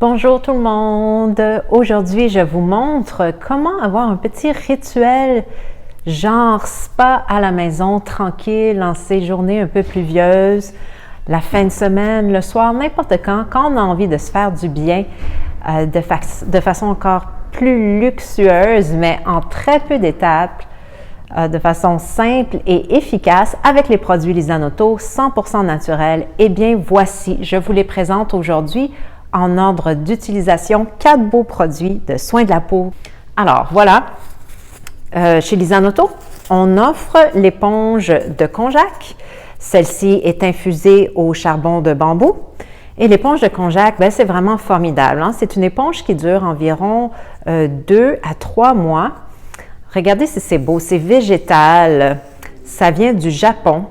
Bonjour tout le monde! Aujourd'hui, je vous montre comment avoir un petit rituel genre spa à la maison, tranquille, en ces journées un peu pluvieuses, la fin de semaine, le soir, n'importe quand on a envie de se faire du bien de façon encore plus luxueuse, mais en très peu d'étapes, de façon simple et efficace avec les produits Lisanoto 100% naturels. Eh bien, voici, je vous les présente aujourd'hui en ordre d'utilisation, 4 beaux produits de soins de la peau. Alors, voilà, chez Lisanoto, on offre l'éponge de konjac. Celle-ci est infusée au charbon de bambou. Et l'éponge de konjac, c'est vraiment formidable, hein? C'est une éponge qui dure environ 2 à 3 mois. Regardez si c'est beau, c'est végétal, ça vient du Japon.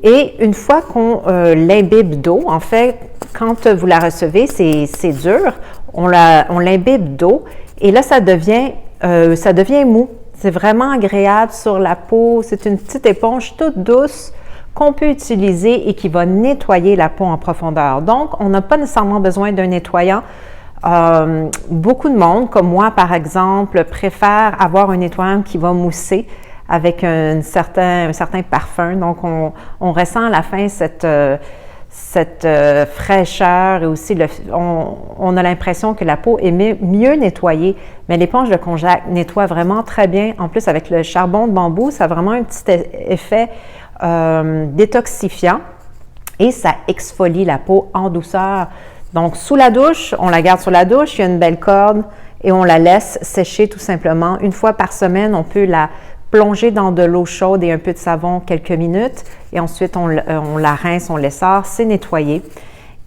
Et une fois qu'on l'imbibe d'eau, en fait, quand vous la recevez, c'est dur, on l'imbibe d'eau et là, ça devient mou. C'est vraiment agréable sur la peau. C'est une petite éponge toute douce qu'on peut utiliser et qui va nettoyer la peau en profondeur. Donc, on n'a pas nécessairement besoin d'un nettoyant. Beaucoup de monde, comme moi par exemple, préfère avoir un nettoyant qui va mousser avec un certain parfum. Donc, on ressent à la fin cette fraîcheur et aussi on a l'impression que la peau est mieux nettoyée. Mais l'éponge de konjac nettoie vraiment très bien. En plus, avec le charbon de bambou, ça a vraiment un petit effet détoxifiant et ça exfolie la peau en douceur. Donc, sous la douche, on la garde sous la douche, il y a une belle corde et on la laisse sécher tout simplement. Une fois par semaine, on peut la plonger dans de l'eau chaude et un peu de savon quelques minutes et ensuite on la rince, on la sort, c'est nettoyé.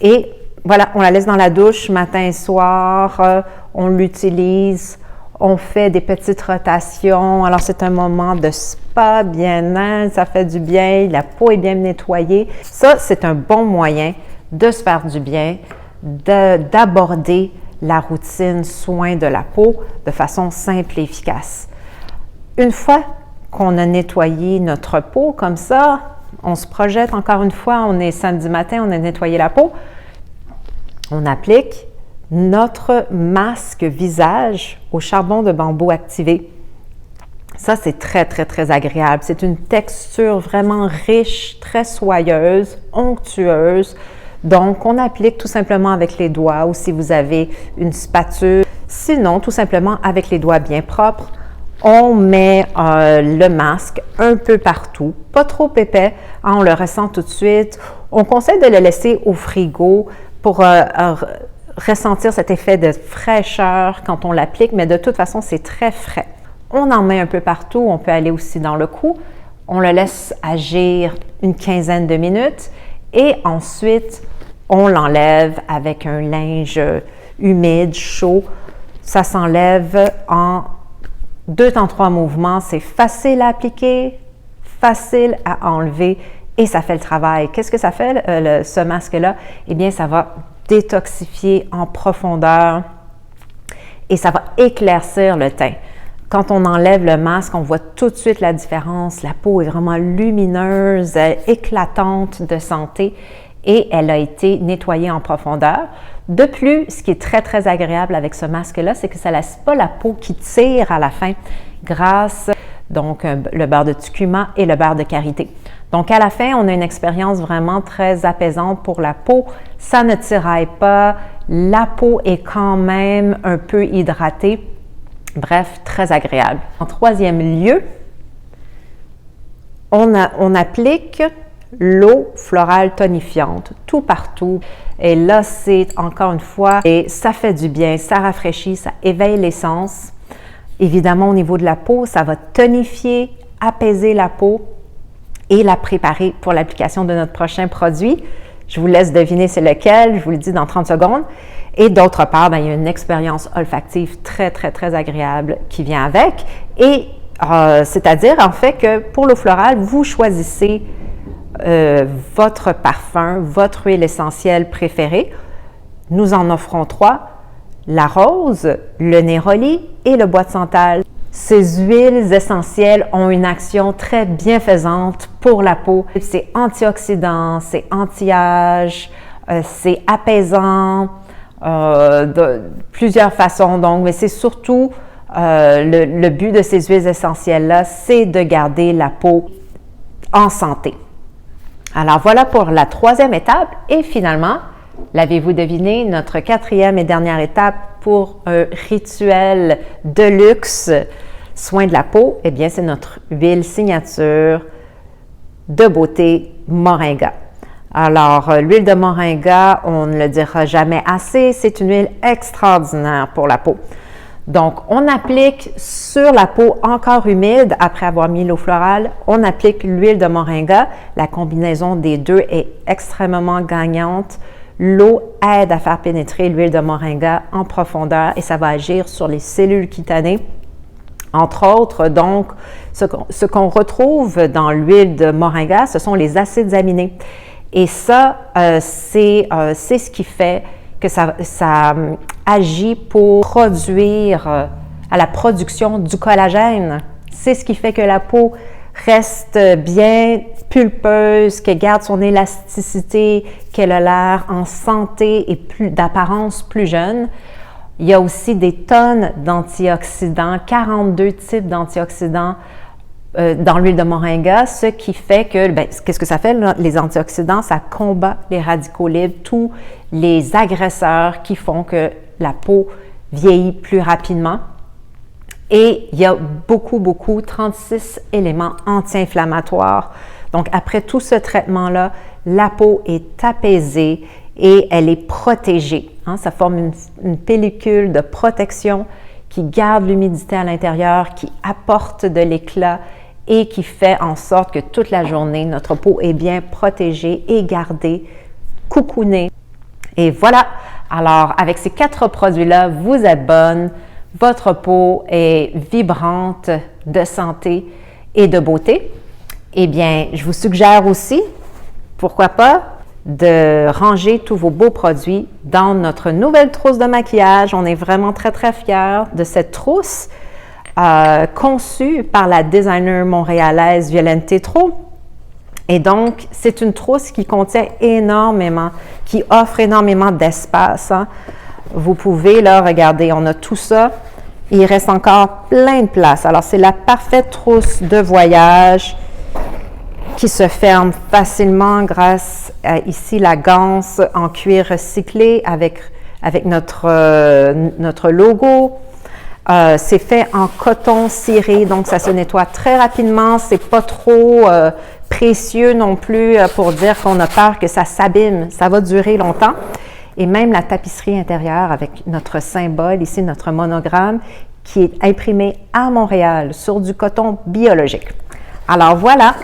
Et voilà, on la laisse dans la douche matin et soir, on l'utilise, on fait des petites rotations. Alors c'est un moment de spa, bien-être, ça fait du bien, la peau est bien nettoyée. Ça, c'est un bon moyen de se faire du bien, d'aborder la routine soin de la peau de façon simple et efficace. Une fois qu'on a nettoyé notre peau comme ça, on se projette encore une fois, on est samedi matin, on a nettoyé la peau, on applique notre masque visage au charbon de bambou activé. Ça, c'est très, très, très agréable. C'est une texture vraiment riche, très soyeuse, onctueuse. Donc, on applique tout simplement avec les doigts ou si vous avez une spatule. Sinon, tout simplement avec les doigts bien propres, on met le masque un peu partout, pas trop épais, hein, on le ressent tout de suite. On conseille de le laisser au frigo pour ressentir cet effet de fraîcheur quand on l'applique, mais de toute façon, c'est très frais. On en met un peu partout, on peut aller aussi dans le cou. On le laisse agir une quinzaine de minutes et ensuite, on l'enlève avec un linge humide, chaud. Ça s'enlève en 2 temps 3 mouvements, c'est facile à appliquer, facile à enlever et ça fait le travail. Qu'est-ce que ça fait, ce masque-là? Eh bien, ça va détoxifier en profondeur et ça va éclaircir le teint. Quand on enlève le masque, on voit tout de suite la différence. La peau est vraiment lumineuse, éclatante de santé et elle a été nettoyée en profondeur. De plus, ce qui est très, très agréable avec ce masque-là, c'est que ça ne laisse pas la peau qui tire à la fin grâce donc le beurre de curcuma et le beurre de karité. Donc, à la fin, on a une expérience vraiment très apaisante pour la peau. Ça ne tiraille pas. La peau est quand même un peu hydratée. Bref, très agréable. En troisième lieu, on applique l'eau florale tonifiante, tout partout. Et là, c'est encore une fois, et ça fait du bien, ça rafraîchit, ça éveille les sens. Évidemment, au niveau de la peau, ça va tonifier, apaiser la peau et la préparer pour l'application de notre prochain produit. Je vous laisse deviner c'est lequel, je vous le dis dans 30 secondes. Et d'autre part, il y a une expérience olfactive très, très, très agréable qui vient avec. Et c'est-à-dire, en fait, que pour l'eau florale, vous choisissez votre parfum, votre huile essentielle préférée. Nous en offrons 3, la rose, le néroli et le bois de santal. Ces huiles essentielles ont une action très bienfaisante pour la peau. C'est antioxydant, c'est anti-âge, c'est apaisant. de plusieurs façons. Donc, mais c'est surtout le but de ces huiles essentielles-là, c'est de garder la peau en santé. Alors, voilà pour la troisième étape. Et finalement, l'avez-vous deviné, notre quatrième et dernière étape pour un rituel de luxe, soin de la peau, eh bien, c'est notre huile signature de beauté Moringa. Alors, l'huile de Moringa, on ne le dira jamais assez, c'est une huile extraordinaire pour la peau. Donc, on applique sur la peau encore humide, après avoir mis l'eau florale, on applique l'huile de Moringa. La combinaison des deux est extrêmement gagnante. L'eau aide à faire pénétrer l'huile de Moringa en profondeur et ça va agir sur les cellules cutanées. Entre autres, donc, ce qu'on retrouve dans l'huile de Moringa, ce sont les acides aminés. Et ça, c'est ce qui fait que ça agit pour produire à la production du collagène. C'est ce qui fait que la peau reste bien pulpeuse, qu'elle garde son élasticité, qu'elle a l'air en santé et d'apparence plus jeune. Il y a aussi des tonnes d'antioxydants, 42 types d'antioxydants dans l'huile de Moringa, ce qui fait que, qu'est-ce que ça fait, les antioxydants? Ça combat les radicaux libres, tous les agresseurs qui font que la peau vieillit plus rapidement. Et il y a beaucoup, 36 éléments anti-inflammatoires. Donc, après tout ce traitement-là, la peau est apaisée et elle est protégée. Ça forme une pellicule de protection qui garde l'humidité à l'intérieur, qui apporte de l'éclat et qui fait en sorte que toute la journée, notre peau est bien protégée et gardée, coucounée. Et voilà, alors avec ces 4 produits-là, vous êtes bonne, votre peau est vibrante de santé et de beauté. Eh bien, je vous suggère aussi, pourquoi pas, de ranger tous vos beaux produits dans notre nouvelle trousse de maquillage. On est vraiment très fiers de cette trousse conçue par la designer montréalaise Violaine Tétrault. Et donc, c'est une trousse qui contient énormément, qui offre énormément d'espace. Vous pouvez, là, regarder, on a tout ça. Il reste encore plein de place. Alors, c'est la parfaite trousse de voyage qui se ferme facilement grâce à ici la ganse en cuir recyclé avec notre logo. C'est fait en coton ciré, donc ça se nettoie très rapidement. C'est pas trop précieux non plus pour dire qu'on a peur que ça s'abîme. Ça va durer longtemps. Et même la tapisserie intérieure avec notre symbole, ici notre monogramme, qui est imprimé à Montréal sur du coton biologique. Alors voilà,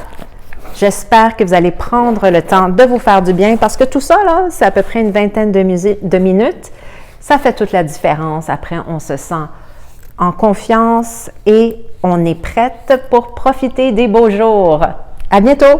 j'espère que vous allez prendre le temps de vous faire du bien parce que tout ça, là, c'est à peu près une vingtaine de minutes. Ça fait toute la différence. Après, on se sent en confiance et on est prête pour profiter des beaux jours. À bientôt!